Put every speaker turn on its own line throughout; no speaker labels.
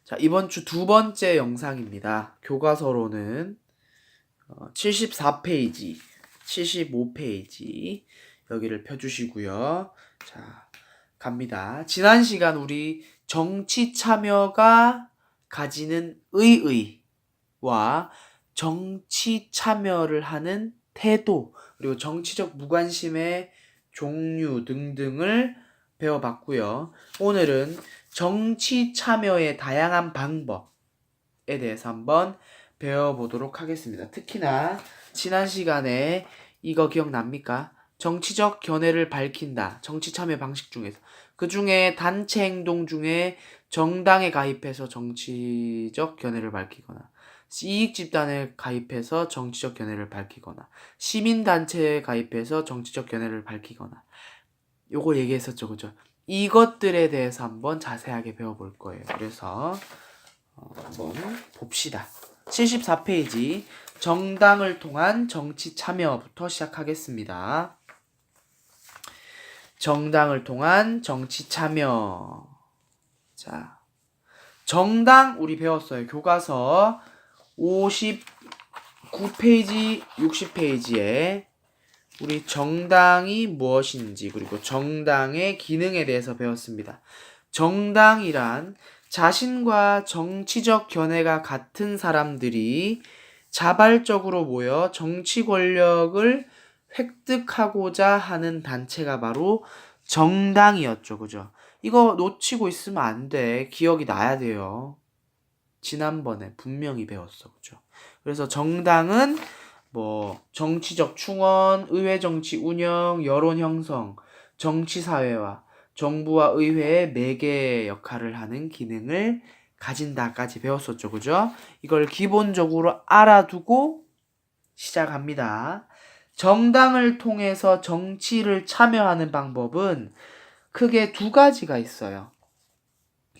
자, 이번 주 두 번째 영상입니다. 교과서로는 74페이지, 75페이지 여기를 펴주시고요. 자, 갑니다. 지난 시간 우리 정치 참여가 가지는 의의와 정치 참여를 하는 태도, 그리고 정치적 무관심의 종류 등등을 배워봤고요. 오늘은 정치 참여의 다양한 방법에 대해서 한번 배워보도록 하겠습니다. 특히나 지난 시간에 이거 기억납니까? 정치적 견해를 밝힌다. 정치 참여 방식 중에서. 그 중에 단체 행동 중에 정당에 가입해서 정치적 견해를 밝히거나, 이익 집단에 가입해서 정치적 견해를 밝히거나, 시민단체에 가입해서 정치적 견해를 밝히거나, 요거 얘기했었죠, 그죠? 이것들에 대해서 한번 자세하게 배워볼 거예요. 그래서 한번 봅시다. 74페이지 정당을 통한 정치 참여부터 시작하겠습니다. 정당을 통한 정치 참여. 자, 정당 우리 배웠어요. 교과서 59페이지, 60페이지에 우리 정당이 무엇인지 그리고 정당의 기능에 대해서 배웠습니다. 정당이란 자신과 정치적 견해가 같은 사람들이 자발적으로 모여 정치 권력을 획득하고자 하는 단체가 바로 정당이었죠. 그죠? 이거 놓치고 있으면 안 돼. 기억이 나야 돼요. 지난번에 분명히 배웠어. 그죠? 그래서 정당은 정치적 충원, 의회 정치 운영, 여론 형성, 정치 사회와 정부와 의회의 매개 역할을 하는 기능을 가진다까지 배웠었죠. 그죠? 이걸 기본적으로 알아두고 시작합니다. 정당을 통해서 정치를 참여하는 방법은 크게 두 가지가 있어요.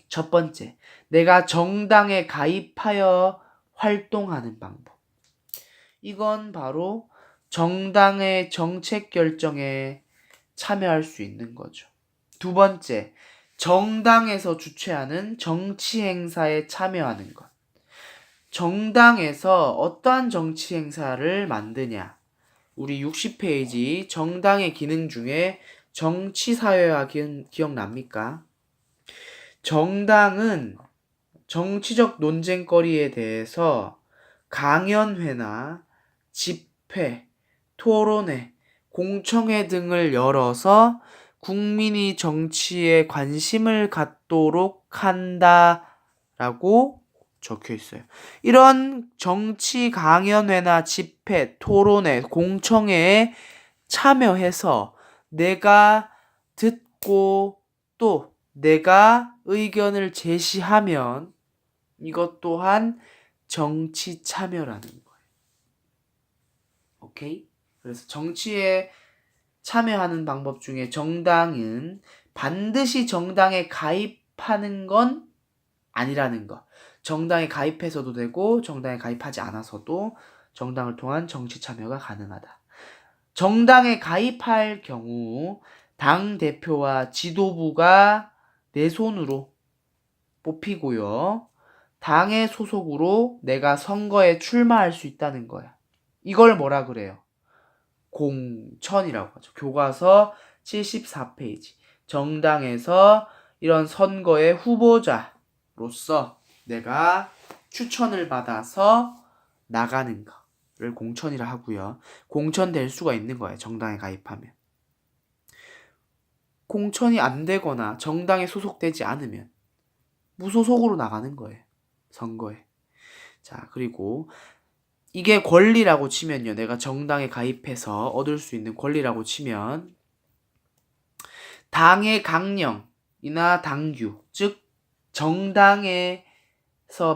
첫 번째, 내가 정당에 가입하여 활동하는 방법. 이건 바로 정당의 정책 결정에 참여할 수 있는 거죠. 두 번째, 정당에서 주최하는 정치 행사에 참여하는 것. 정당에서 어떠한 정치 행사를 만드냐? 우리 60페이지 정당의 기능 중에 정치사회화 기억납니까? 정당은 정치적 논쟁거리에 대해서 강연회나 집회, 토론회, 공청회 등을 열어서 국민이 정치에 관심을 갖도록 한다라고 적혀 있어요. 이런 정치 강연회나 집회, 토론회, 공청회에 참여해서 내가 듣고 또 내가 의견을 제시하면 이것 또한 정치 참여라는 거예요. 오케이? 그래서 정치에 참여하는 방법 중에 정당은 반드시 정당에 가입하는 건 아니라는 거. 정당에 가입해서도 되고 정당에 가입하지 않아서도 정당을 통한 정치 참여가 가능하다. 정당에 가입할 경우 당 대표와 지도부가 내 손으로 뽑히고요. 당의 소속으로 내가 선거에 출마할 수 있다는 거야. 이걸 뭐라 그래요? 공천이라고 하죠. 교과서 74페이지. 정당에서 이런 선거의 후보자로서 내가 추천을 받아서 나가는 거를 공천이라 하고요. 공천될 수가 있는 거예요. 정당에 가입하면. 공천이 안 되거나 정당에 소속되지 않으면 무소속으로 나가는 거예요. 선거에. 자, 그리고 이게 권리라고 치면요. 내가 정당에 가입해서 얻을 수 있는 권리라고 치면 당의 강령이나 당규, 즉 정당에서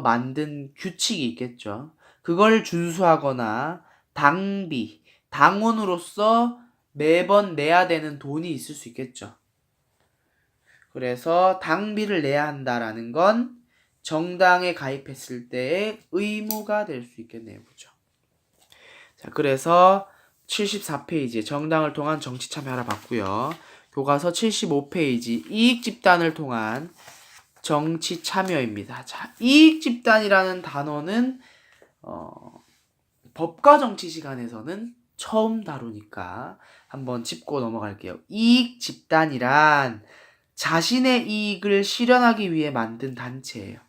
만든 규칙이 있겠죠. 그걸 준수하거나 당비, 당원으로서 매번 내야 되는 돈이 있을 수 있겠죠. 그래서 당비를 내야 한다라는 건 정당에 가입했을 때의 의무가 될 수 있겠네요. 그죠? 자, 그래서 74페이지에 정당을 통한 정치 참여 알아봤고요. 교과서 75페이지 이익 집단을 통한 정치 참여입니다. 자, 이익집단이라는 단어는 법과 정치 시간에서는 처음 다루니까 한번 짚고 넘어갈게요. 이익집단이란 자신의 이익을 실현하기 위해 만든 단체예요.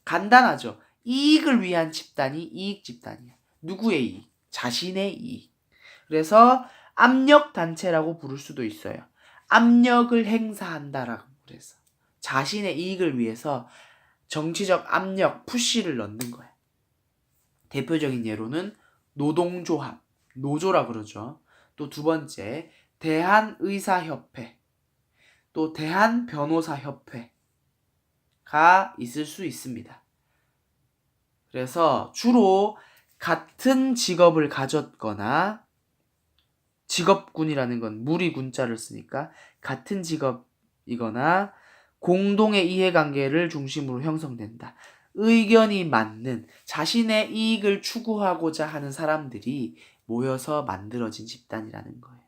간단하죠. 이익을 위한 집단이 이익집단이야. 누구의 이익? 자신의 이익. 그래서 압력단체라고 부를 수도 있어요. 압력을 행사한다라고 그래서 자신의 이익을 위해서 정치적 압력, 푸시를 넣는 거야. 대표적인 예로는 노동조합, 노조라 그러죠. 또 두 번째, 대한의사협회, 또 대한변호사협회가 있을 수 있습니다. 그래서 주로 같은 직업을 가졌거나, 직업군이라는 건 무리 군자를 쓰니까 같은 직업이거나 공동의 이해관계를 중심으로 형성된다. 의견이 맞는 자신의 이익을 추구하고자 하는 사람들이 모여서 만들어진 집단이라는 거예요.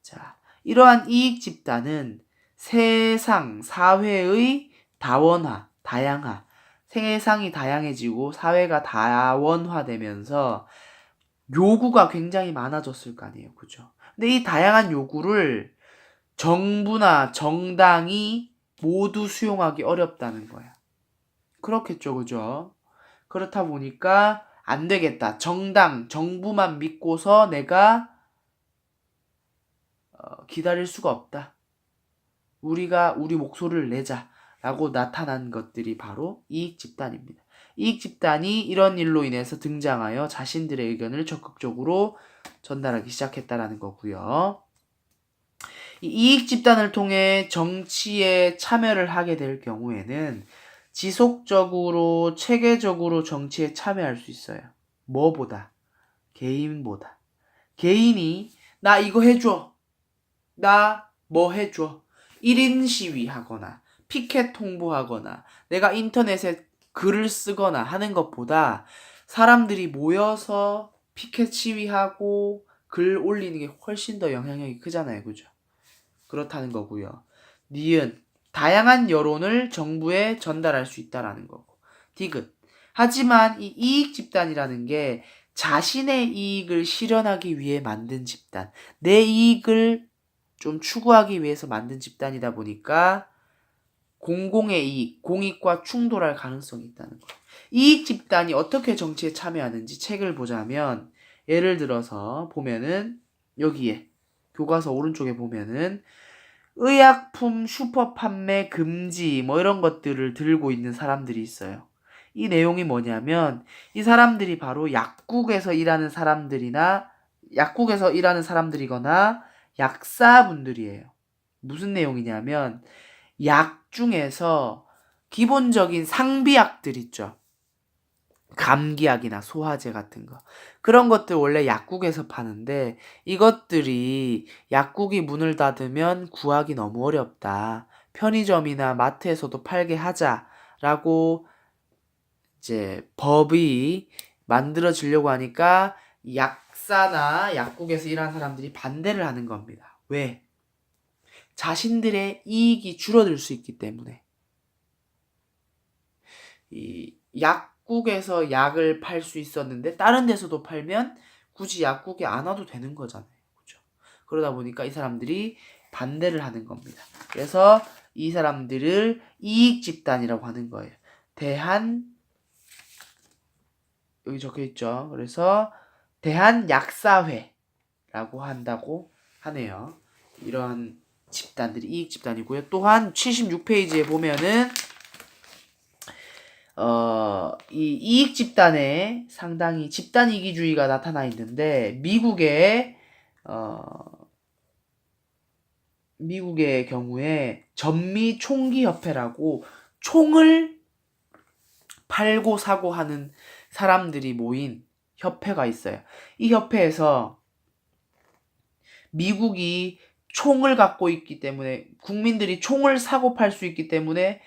자, 이러한 이익 집단은 세상, 사회의 다원화, 다양화, 세상이 다양해지고 사회가 다원화되면서 요구가 굉장히 많아졌을 거 아니에요. 그죠? 근데 이 다양한 요구를 정부나 정당이 모두 수용하기 어렵다는 거야. 그렇겠죠. 그죠? 그렇다 보니까 안 되겠다. 정당, 정부만 믿고서 내가 기다릴 수가 없다. 우리가 우리 목소리를 내자라고 나타난 것들이 바로 이익 집단입니다. 이익 집단이 이런 일로 인해서 등장하여 자신들의 의견을 적극적으로 전달하기 시작했다라는 거고요. 이 이익 집단을 통해 정치에 참여를 하게 될 경우에는 지속적으로 체계적으로 정치에 참여할 수 있어요. 뭐보다? 개인보다. 개인이 나 이거 해줘. 나 뭐 해줘. 1인 시위하거나 피켓 홍보하거나 내가 인터넷에 글을 쓰거나 하는 것보다 사람들이 모여서 피켓 시위하고 글 올리는 게 훨씬 더 영향력이 크잖아요. 그죠? 그렇다는 거고요. 니은 다양한 여론을 정부에 전달할 수 있다라는 거고. 디귿 하지만 이 이익 집단이라는 게 자신의 이익을 실현하기 위해 만든 집단, 내 이익을 좀 추구하기 위해서 만든 집단이다 보니까 공공의 이익, 공익과 충돌할 가능성이 있다는 거예요. 이익 집단이 어떻게 정치에 참여하는지 책을 보자면 예를 들어서 보면은 여기에 교과서 오른쪽에 보면은 의약품 슈퍼 판매 금지 뭐 이런 것들을 들고 있는 사람들이 있어요. 이 내용이 뭐냐면 이 사람들이 바로 약국에서 일하는 사람들이거나 약사분들이에요. 무슨 내용이냐면 약 중에서 기본적인 상비약들 있죠. 감기약이나 소화제 같은 거. 그런 것들 원래 약국에서 파는데 이것들이 약국이 문을 닫으면 구하기 너무 어렵다. 편의점이나 마트에서도 팔게 하자라고 이제 법이 만들어지려고 하니까 약사나 약국에서 일하는 사람들이 반대를 하는 겁니다. 왜? 자신들의 이익이 줄어들 수 있기 때문에. 이 약국에서 약을 팔 수 있었는데 다른 데서도 팔면 굳이 약국에 안 와도 되는 거잖아요. 그죠? 그러다 보니까 이 사람들이 반대를 하는 겁니다. 그래서 이 사람들을 이익 집단이라고 하는 거예요. 여기 적혀 있죠. 그래서 대한약사회라고 한다고 하네요. 이러한 집단들이 이익 집단이고요. 또한 76페이지에 보면은 이 이익 집단에 상당히 집단 이기주의가 나타나 있는데 미국의 경우에 전미 총기 협회라고 총을 팔고 사고 하는 사람들이 모인 협회가 있어요. 이 협회에서 미국이 총을 갖고 있기 때문에 국민들이 총을 사고 팔 수 있기 때문에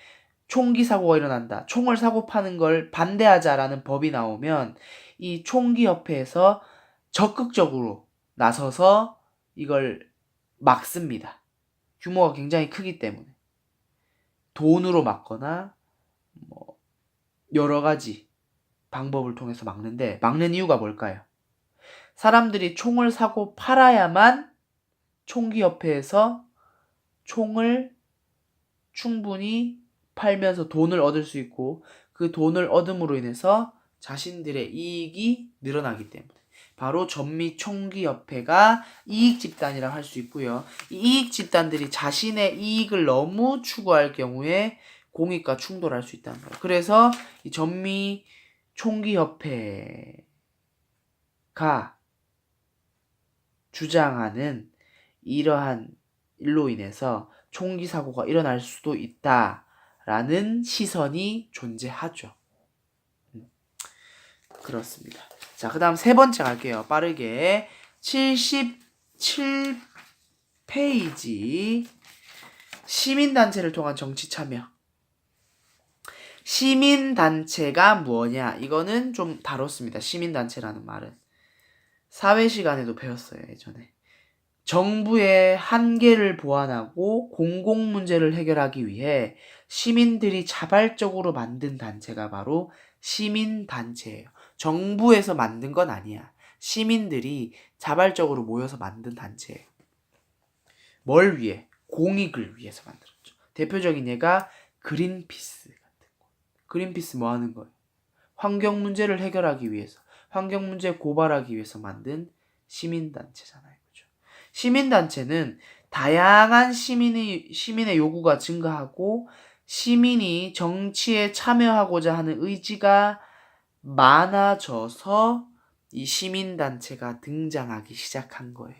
총기 사고가 일어난다. 총을 사고 파는 걸 반대하자라는 법이 나오면 이 총기 협회에서 적극적으로 나서서 이걸 막습니다. 규모가 굉장히 크기 때문에. 돈으로 막거나 뭐 여러 가지 방법을 통해서 막는데, 막는 이유가 뭘까요? 사람들이 총을 사고 팔아야만 총기협회에서 총을 충분히 팔면서 돈을 얻을 수 있고, 그 돈을 얻음으로 인해서 자신들의 이익이 늘어나기 때문에 바로 전미총기협회가 이익집단이라고 할 수 있고요. 이 이익집단들이 자신의 이익을 너무 추구할 경우에 공익과 충돌할 수 있다는 거예요. 그래서 이 전미총기협회가 주장하는 이러한 일로 인해서 총기 사고가 일어날 수도 있다라는 시선이 존재하죠. 그렇습니다. 자, 그 다음 세 번째 갈게요. 빠르게. 77페이지. 시민단체를 통한 정치 참여. 시민단체가 뭐냐? 이거는 좀 다뤘습니다. 시민단체라는 말은. 사회 시간에도 배웠어요, 예전에. 정부의 한계를 보완하고 공공문제를 해결하기 위해 시민들이 자발적으로 만든 단체가 바로 시민단체예요. 정부에서 만든 건 아니야. 시민들이 자발적으로 모여서 만든 단체예요. 뭘 위해? 공익을 위해서 만들었죠. 대표적인 예가 그린피스 같은 거. 그린피스 뭐 하는 거예요? 환경 문제를 해결하기 위해서, 환경 문제 고발하기 위해서 만든 시민단체잖아요. 그죠? 시민단체는 다양한 시민의 요구가 증가하고 시민이 정치에 참여하고자 하는 의지가 많아져서 이 시민단체가 등장하기 시작한 거예요.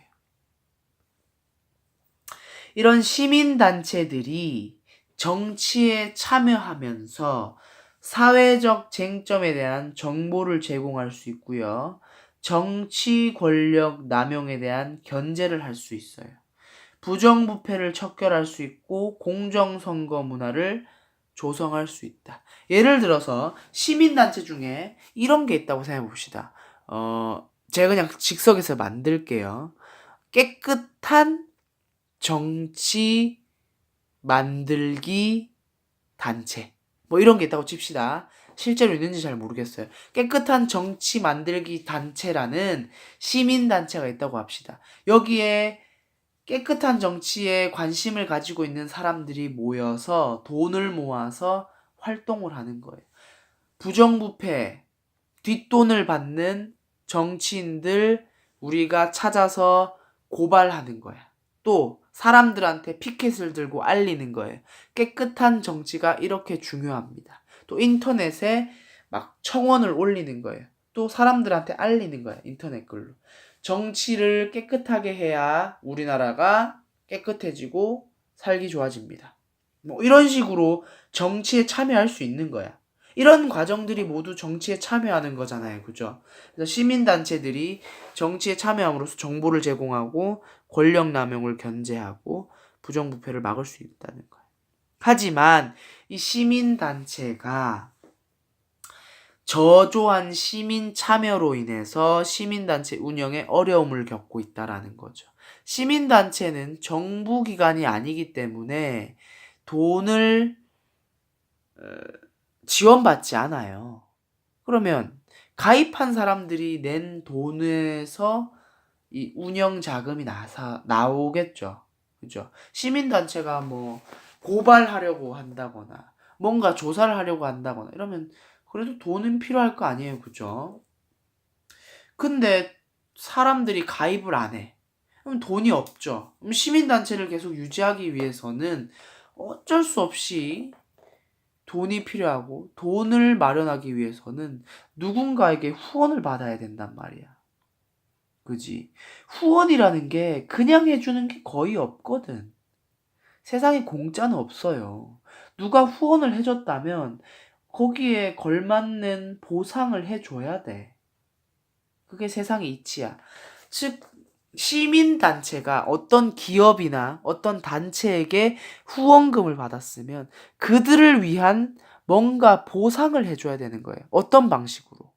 이런 시민단체들이 정치에 참여하면서 사회적 쟁점에 대한 정보를 제공할 수 있고요. 정치 권력 남용에 대한 견제를 할 수 있어요. 부정부패를 척결할 수 있고 공정선거 문화를 조성할 수 있다. 예를 들어서 시민단체 중에 이런 게 있다고 생각해 봅시다. 제가 그냥 즉석에서 만들게요. 깨끗한 정치 만들기 단체. 뭐 이런 게 있다고 칩시다. 실제로 있는지 잘 모르겠어요. 깨끗한 정치 만들기 단체라는 시민단체가 있다고 합시다. 여기에 깨끗한 정치에 관심을 가지고 있는 사람들이 모여서 돈을 모아서 활동을 하는 거예요. 부정부패, 뒷돈을 받는 정치인들 우리가 찾아서 고발하는 거야. 또 사람들한테 피켓을 들고 알리는 거예요. 깨끗한 정치가 이렇게 중요합니다. 또 인터넷에 막 청원을 올리는 거예요. 또 사람들한테 알리는 거예요. 인터넷 글로. 정치를 깨끗하게 해야 우리나라가 깨끗해지고 살기 좋아집니다. 뭐 이런 식으로 정치에 참여할 수 있는 거야. 이런 과정들이 모두 정치에 참여하는 거잖아요. 그죠? 그래서 시민단체들이 정치에 참여함으로써 정보를 제공하고 권력 남용을 견제하고 부정부패를 막을 수 있다는 거예요. 하지만 이 시민단체가 저조한 시민 참여로 인해서 시민단체 운영에 어려움을 겪고 있다라는 거죠. 시민단체는 정부기관이 아니기 때문에 돈을 지원받지 않아요. 그러면 가입한 사람들이 낸 돈에서 이 운영 자금이 나오겠죠. 그죠? 시민단체가 뭐 고발하려고 한다거나 뭔가 조사를 하려고 한다거나 이러면 그래도 돈은 필요할 거 아니에요. 그죠? 근데 사람들이 가입을 안 해. 그럼 돈이 없죠. 그럼 시민단체를 계속 유지하기 위해서는 어쩔 수 없이 돈이 필요하고 돈을 마련하기 위해서는 누군가에게 후원을 받아야 된단 말이야. 그지? 후원이라는 게 그냥 해주는 게 거의 없거든. 세상에 공짜는 없어요. 누가 후원을 해줬다면 거기에 걸맞는 보상을 해줘야 돼. 그게 세상의 이치야. 즉, 시민단체가 어떤 기업이나 어떤 단체에게 후원금을 받았으면 그들을 위한 뭔가 보상을 해줘야 되는 거예요. 어떤 방식으로?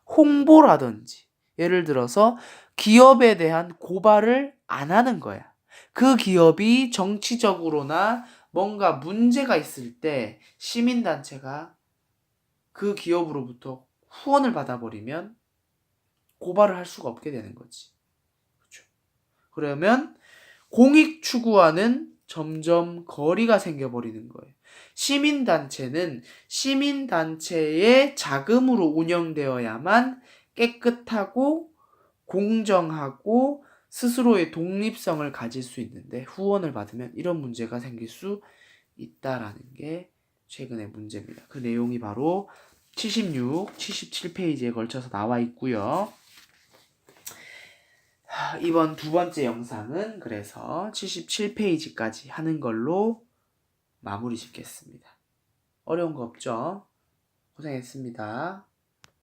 홍보라든지. 예를 들어서 기업에 대한 고발을 안 하는 거야. 그 기업이 정치적으로나 뭔가 문제가 있을 때 시민단체가 그 기업으로부터 후원을 받아버리면 고발을 할 수가 없게 되는 거지. 그렇죠? 그러면 공익 추구와는 점점 거리가 생겨버리는 거예요. 시민단체는 시민단체의 자금으로 운영되어야만 깨끗하고 공정하고 스스로의 독립성을 가질 수 있는데 후원을 받으면 이런 문제가 생길 수 있다라는 게 최근의 문제입니다. 그 내용이 바로 76, 77페이지에 걸쳐서 나와 있고요. 이번 두 번째 영상은 그래서 77페이지까지 하는 걸로 마무리 짓겠습니다. 어려운 거 없죠? 고생했습니다.